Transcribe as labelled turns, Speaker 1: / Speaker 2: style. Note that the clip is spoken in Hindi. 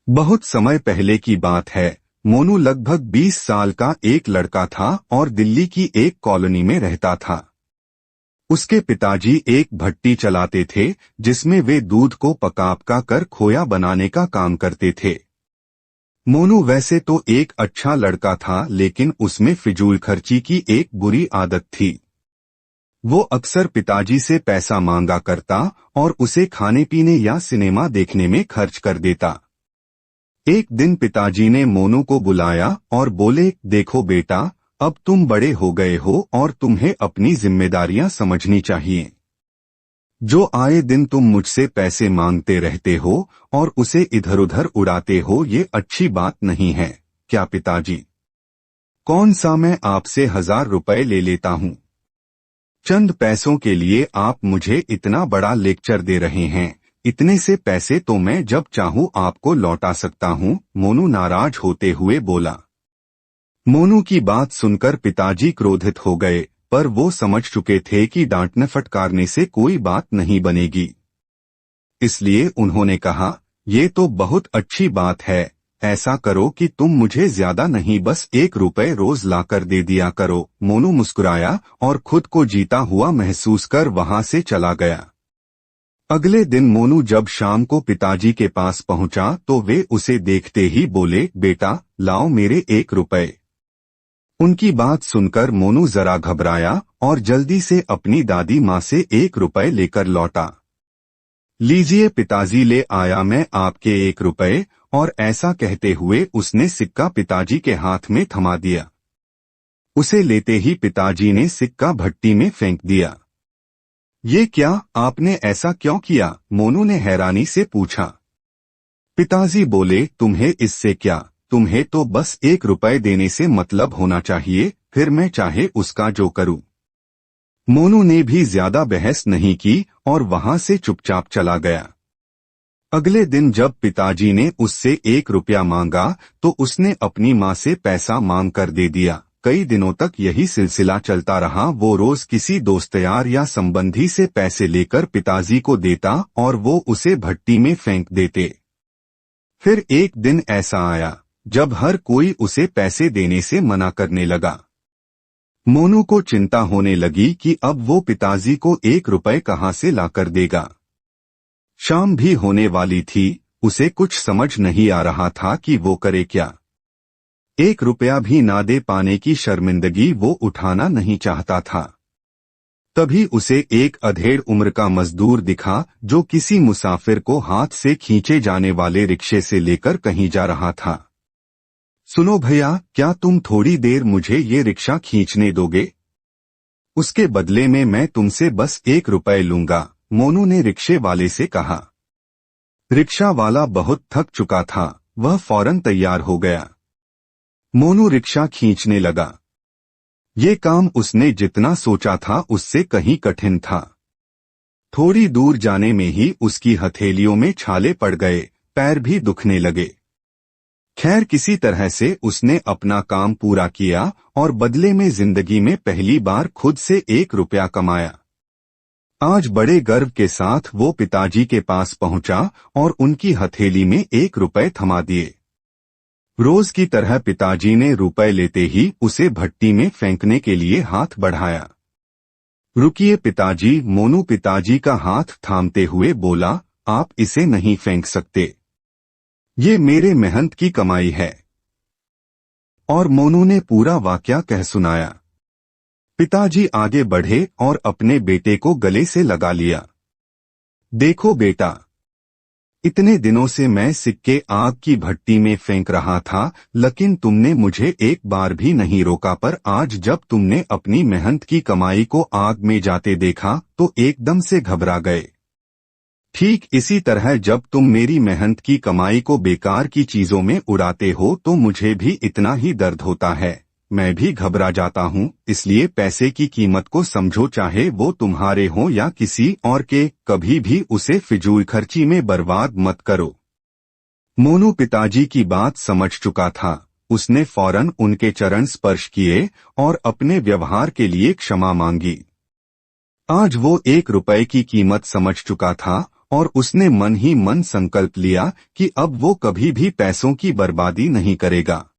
Speaker 1: बहुत समय पहले की बात है। मोनू लगभग 20 साल का एक लड़का था और दिल्ली की एक कॉलोनी में रहता था। उसके पिताजी एक भट्टी चलाते थे जिसमें वे दूध को पका कर खोया बनाने का काम करते थे। मोनू वैसे तो एक अच्छा लड़का था, लेकिन उसमें फिजूल खर्ची की एक बुरी आदत थी। वो अक्सर पिताजी से पैसा मांगा करता और उसे खाने पीने या सिनेमा देखने में खर्च कर देता। एक दिन पिताजी ने मोनू को बुलाया और बोले, देखो बेटा, अब तुम बड़े हो गए हो और तुम्हें अपनी जिम्मेदारियां समझनी चाहिए। जो आए दिन तुम मुझसे पैसे मांगते रहते हो और उसे इधर उधर उड़ाते हो, ये अच्छी बात नहीं है। क्या पिताजी? कौन सा मैं आपसे 1000 रुपए ले लेता हूँ? चंद पैसों के लिए आप मुझे इतना बड़ा लेक्चर दे रहे हैं। इतने से पैसे तो मैं जब चाहूँ आपको लौटा सकता हूँ, मोनू नाराज होते हुए बोला। मोनू की बात सुनकर पिताजी क्रोधित हो गए, पर वो समझ चुके थे कि डांटने फटकारने से कोई बात नहीं बनेगी। इसलिए उन्होंने कहा, ये तो बहुत अच्छी बात है। ऐसा करो कि तुम मुझे ज्यादा नहीं, बस 1 रुपए रोज लाकर दे दिया करो। मोनू मुस्कुराया और खुद को जीता हुआ महसूस कर वहां से चला गया। अगले दिन मोनू जब शाम को पिताजी के पास पहुंचा तो वे उसे देखते ही बोले, बेटा लाओ मेरे 1 रुपए। उनकी बात सुनकर मोनू जरा घबराया और जल्दी से अपनी दादी माँ से 1 रुपए लेकर लौटा। लीजिए पिताजी, ले आया मैं आपके 1 रुपए। और ऐसा कहते हुए उसने सिक्का पिताजी के हाथ में थमा दिया। उसे लेते ही पिताजी ने सिक्का भट्टी में फेंक दिया। ये क्या, आपने ऐसा क्यों किया? मोनू ने हैरानी से पूछा। पिताजी बोले, तुम्हें इससे क्या, तुम्हें तो बस 1 रुपए देने से मतलब होना चाहिए, फिर मैं चाहे उसका जो करूं। मोनू ने भी ज्यादा बहस नहीं की और वहां से चुपचाप चला गया। अगले दिन जब पिताजी ने उससे 1 रुपया मांगा तो उसने अपनी माँ से पैसा मांग कर दे दिया। कई दिनों तक यही सिलसिला चलता रहा। वो रोज किसी दोस्त यार या संबंधी से पैसे लेकर पिताजी को देता और वो उसे भट्टी में फेंक देते। फिर एक दिन ऐसा आया जब हर कोई उसे पैसे देने से मना करने लगा। मोनू को चिंता होने लगी कि अब वो पिताजी को 1 रुपए कहाँ से लाकर देगा। शाम भी होने वाली थी, उसे कुछ समझ नहीं आ रहा था कि वो करे क्या। 1 रुपया भी ना दे पाने की शर्मिंदगी वो उठाना नहीं चाहता था। तभी उसे एक अधेड़ उम्र का मजदूर दिखा जो किसी मुसाफिर को हाथ से खींचे जाने वाले रिक्शे से लेकर कहीं जा रहा था। सुनो भैया, क्या तुम थोड़ी देर मुझे ये रिक्शा खींचने दोगे? उसके बदले में मैं तुमसे बस 1 रुपए लूंगा, मोनू ने रिक्शे वाले से कहा। रिक्शा वाला बहुत थक चुका था, वह फौरन तैयार हो गया। मोनू रिक्शा खींचने लगा। ये काम उसने जितना सोचा था उससे कहीं कठिन था। थोड़ी दूर जाने में ही उसकी हथेलियों में छाले पड़ गए, पैर भी दुखने लगे। खैर, किसी तरह से उसने अपना काम पूरा किया और बदले में जिंदगी में पहली बार खुद से 1 रुपया कमाया। आज बड़े गर्व के साथ वो पिताजी के पास पहुंचा और उनकी हथेली में 1 रुपए थमा दिए। रोज की तरह पिताजी ने रुपए लेते ही उसे भट्टी में फेंकने के लिए हाथ बढ़ाया। रुकिए पिताजी, मोनू पिताजी का हाथ थामते हुए बोला, आप इसे नहीं फेंक सकते, ये मेरे मेहनत की कमाई है। और मोनू ने पूरा वाकया कह सुनाया। पिताजी आगे बढ़े और अपने बेटे को गले से लगा लिया। देखो बेटा, इतने दिनों से मैं सिक्के आग की भट्टी में फेंक रहा था, लेकिन तुमने मुझे एक बार भी नहीं रोका, पर आज जब तुमने अपनी मेहनत की कमाई को आग में जाते देखा तो एकदम से घबरा गए। ठीक इसी तरह जब तुम मेरी मेहनत की कमाई को बेकार की चीजों में उड़ाते हो तो मुझे भी इतना ही दर्द होता है, मैं भी घबरा जाता हूँ। इसलिए पैसे की कीमत को समझो, चाहे वो तुम्हारे हो या किसी और के, कभी भी उसे फिजूल खर्ची में बर्बाद मत करो। मोनू पिताजी की बात समझ चुका था। उसने फौरन उनके चरण स्पर्श किए और अपने व्यवहार के लिए क्षमा मांगी। आज वो 1 रुपए की कीमत समझ चुका था और उसने मन ही मन संकल्प लिया कि अब वो कभी भी पैसों की बर्बादी नहीं करेगा।